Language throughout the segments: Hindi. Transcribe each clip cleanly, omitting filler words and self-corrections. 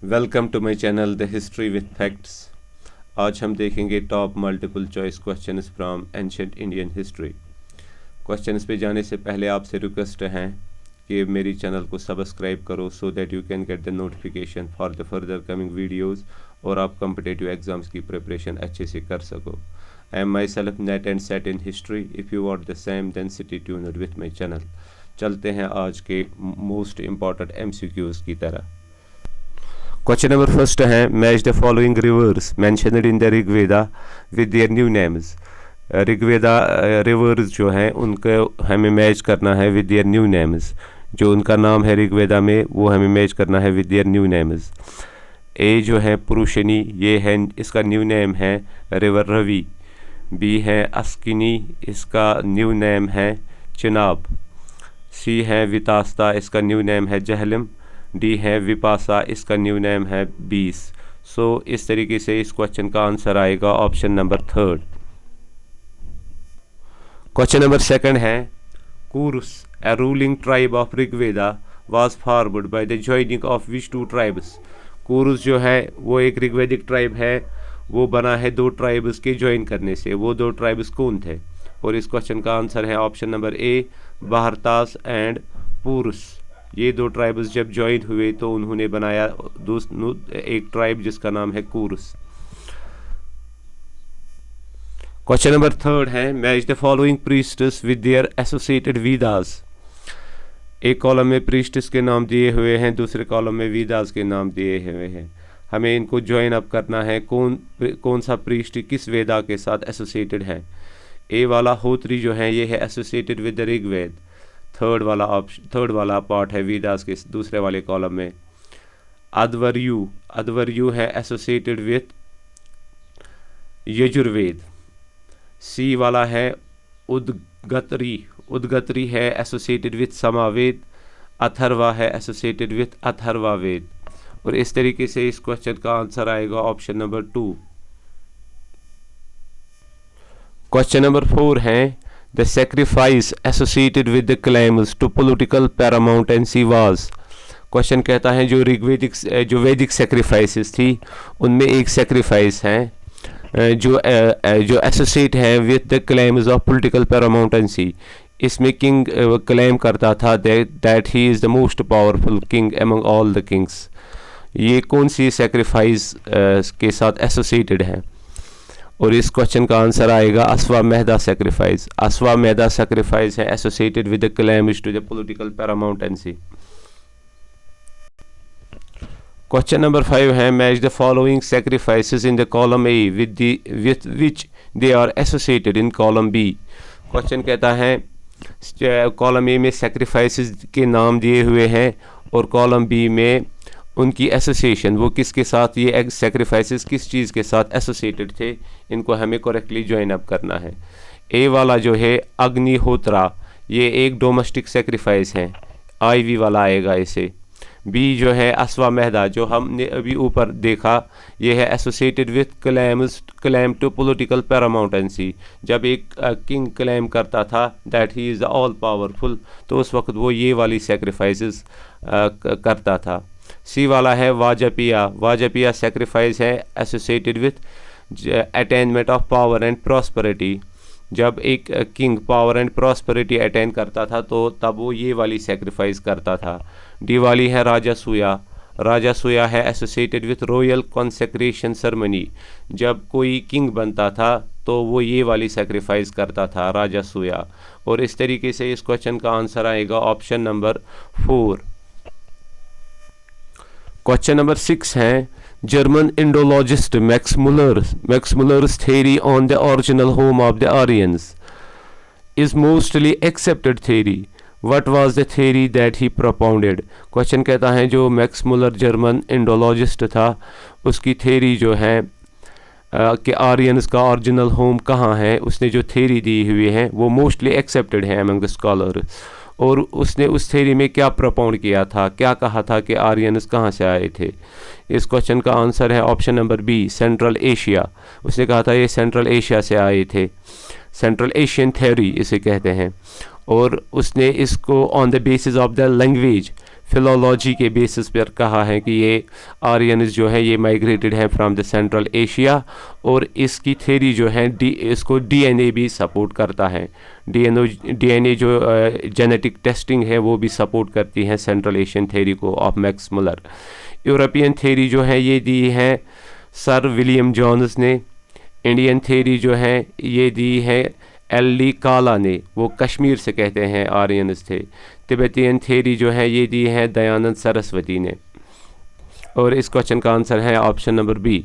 Welcome to my channel the history with facts. आज हम देखेंगे top multiple choice questions from ancient Indian history. Questions पे जाने से पहले आपसे रिक्वेस्ट है कि मेरी चैनल को सब्सक्राइब करो so that you can get the notification for the further coming videos और आप कॉम्पिटिटिव एग्जाम्स की प्रिपरेशन अच्छे से कर सको। I am myself net and set in history. If you want the same then stay tuned with my channel. चलते हैं आज के मोस्ट इम्पॉर्टेंट MCQs की तरह। क्वेश्चन नंबर फर्स्ट है, match the following rivers mentioned in the Rigveda with their new names. Rigveda rivers जो हैं उनको हमें मैच करना है विद देयर न्यू नेम्स। जो उनका नाम है ऋग्वेदा में वो हमें मैच करना है विद देयर न्यू नेम्स। ए जो है पुरुषिनी, ये है इसका न्यू नेम है रिवर रवि। बी है अस्किनी, इसका न्यू नेम है चिनाब। सी है वितास्ता, इसका न्यू नेम है जहलम। डी है विपासा, इसका न्यू नेम है 20। सो इस तरीके से इस क्वेश्चन का आंसर आएगा ऑप्शन नंबर 3। क्वेश्चन नंबर 2 है, कुरुस a ruling tribe of Rigveda was formed by the joining of which two tribes। कुरुस जो है वो एक ऋग्वेदिक ट्राइब है, वो बना है 2 ट्राइब्स के ज्वाइन करने से। वो 2 ट्राइब्स कौन थे? और इस क्वेश्चन का आंसर है ऑप्शन नंबर ए, भारतास एंड पुरुष। ये 2 ट्राइब्स जब ज्वाइन हुए तो उन्होंने बनाया एक ट्राइब जिसका नाम है कुरुस। क्वेश्चन नंबर 3 है, match the following priestess with their associated Vedas. एक कॉलम में प्रीस्टेस के नाम दिए हुए हैं, दूसरे कॉलम में वेदास के नाम दिए हुए हैं। हमें इनको ज्वाइन अप करना है, कौन सा प्रीस्ट किस वेदा के साथ एसोसिएटेड है। ए वाला होत्री जो है ये है associated with the Rigveda. Third वाला पार्ट है वेदास के दूसरे वाले कॉलम में। अध्वर्यु है एसोसिएटेड विद यजुर्वेद। सी वाला है उद्गत्री है एसोसिएटेड विद समावेद। अथर्वा है एसोसिएटेड विद अथर्वावेद। और इस तरीके से इस क्वेश्चन का आंसर आएगा ऑप्शन नंबर 2। क्वेश्चन नंबर 4 है, the sacrifice associated with the claims to political paramountcy was. Question कहता है जो वैदिक सेक्रीफाइसेस थी उनमें एक सेक्रीफाइस है जो एसोसिएट है with the claims of political paramountcy. इसमें किंग क्लेम करता था that he is the most powerful king among all the kings. ये कौन सी सेक्रीफाइस के साथ एसोसिएटेड है? और इस क्वेश्चन का आंसर आएगा अश्वमेधा सेक्रीफाइस। अश्वमेधा सेक्रीफाइस है associated with the claims to the political paramountcy. Question number 5 है, match the following sacrifices in the column A with which they are associated in column B. Question कहता है कॉलम ए में सेक्रीफाइसेस के नाम दिए हुए हैं और कॉलम बी में उनकी एसोसिएशन, वो किसके साथ, ये सेक्रीफाइसेस किस चीज़ के साथ एसोसिएटेड थे, इनको हमें करेक्टली ज्वाइन अप करना है। ए वाला जो है अग्निहोत्रा, ये एक डोमेस्टिक सेक्रीफाइस है, IV वाला आएगा इसे। बी जो है अश्वमेधा, जो हमने अभी ऊपर देखा, ये है associated with claim to political paramountcy. जब एक किंग क्लेम करता था that he is all powerful तो उस वक्त वो ये वाली सेक्रीफाइसेस करता था। सी वाला है वाजपिया सेक्रीफाइस है associated with attainment of power and prosperity. जब एक king power and prosperity attain करता था तो तब वो ये वाली सेक्रीफाइस करता था। डी वाली है राजासूया है associated with royal consecration ceremony. जब कोई किंग बनता था तो वो ये वाली सेक्रीफाइस करता था, राजासूया। और इस तरीके से इस क्वेश्चन का आंसर आएगा ऑप्शन नंबर 4। क्वेश्चन नंबर 6 है, German Indologist Max Muller's theory on the original home of the Aryans is mostly accepted theory. What was the theory that he propounded? Question कहता है जो मैक्स मुलर जर्मन इंडोलॉजिस्ट था उसकी थेरी जो है कि आर्यंस का ओरिजिनल होम कहाँ है, उसने जो थेरी दी हुई है वो मोस्टली एक्सेप्टेड है अमंग द स्कॉलर। और उसने उस थेरी में क्या propound किया था, क्या कहा था कि आर्यंस कहाँ से आए थे? इस क्वेश्चन का आंसर है option number B, Central Asia. उसने कहा था ये सेंट्रल एशिया से आए थे, सेंट्रल एशियन थ्योरी इसे कहते हैं। और उसने इसको on the basis of the language philology के बेसिस पर कहा है कि ये आर्यंस जो है ये माइग्रेटेड हैं फ्रॉम द सेंट्रल एशिया, और इसकी थ्योरी जो है इसको डीएनए भी सपोर्ट करता है। डीएनए जो जेनेटिक टेस्टिंग है वो भी सपोर्ट करती है सेंट्रल एशियन थ्योरी को of Max Muller. European theory जो है ये दी है सर विलियम जॉन्स ने। इंडियन थ्योरी जो है ये दी है एल.डी. काला ने, वो कश्मीर से कहते हैं आर्यंस थे। तिब्बतियन थ्योरी जो है ये दी है दयानंद सरस्वती ने। और इस क्वेश्चन का आंसर है option number B.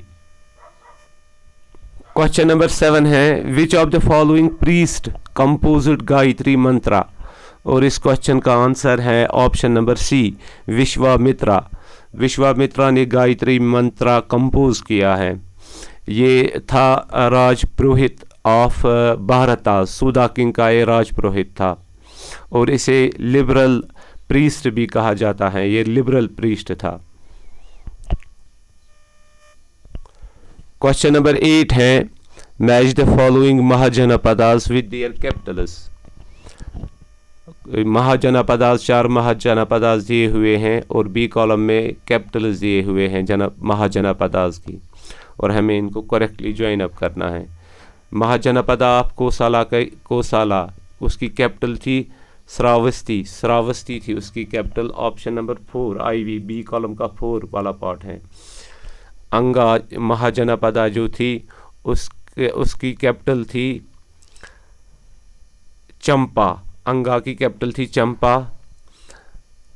Question number 7 है which of the following priest composed Gayatri Mantra, और इस क्वेश्चन का आंसर है option number C Vishwamitra. Vishwamitra ने गायत्री मंत्रा कंपोज किया है। ये था राजपुरोहित ऑफ भारता, सुधा किंग का ये राजपुरोहित था, और इसे लिबरल प्रीस्ट भी कहा जाता है। ये लिबरल प्रीस्ट था। क्वेश्चन नंबर 8 है match the following mahajanapadas with their Capitals. Mahajanapadas 4 mahajanapadas दिए हुए हैं और बी कॉलम में कैपिटल्स दिए हुए हैं महाजनपदास की, और हमें इनको करेक्टली ज्वाइन अप करना है। महाजनपदा आप कोसाला उसकी कैपिटल थी श्रावस्ती थी उसकी capital. Option number 4 IV B column का 4 वाला पार्ट है। अंगा महाजनपदा जो थी उसकी कैपिटल थी चंपा। अंगा की कैपिटल थी चंपा,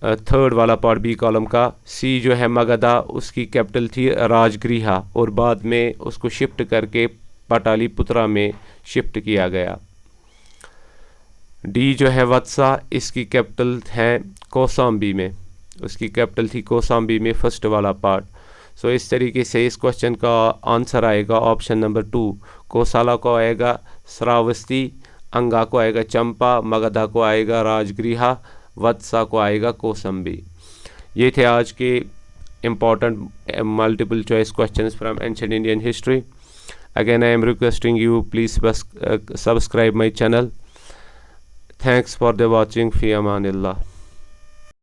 3rd वाला पार्ट बी कॉलम का। सी जो है मगधा, उसकी कैपिटल थी राजगृहा, और बाद में उसको शिफ्ट करके पाटलिपुत्रा में शिफ्ट किया गया। डी जो है वत्सा, इसकी कैपिटल है कौसाम्बी में, उसकी कैपिटल थी कौसाम्बी में 1st वाला पार्ट। सो इस तरीके से इस क्वेश्चन का आंसर आएगा ऑप्शन नंबर 2। कोसाला को आएगा श्रावस्ती, अंगा को आएगा चंपा, मगधा को आएगा राजगृहा, वत्सा को आएगा कौसम्बी। ये थे आज के important multiple choice questions from ancient Indian history. Again, I am requesting you please subscribe my channel. Thanks for the watching. Fi amanillah.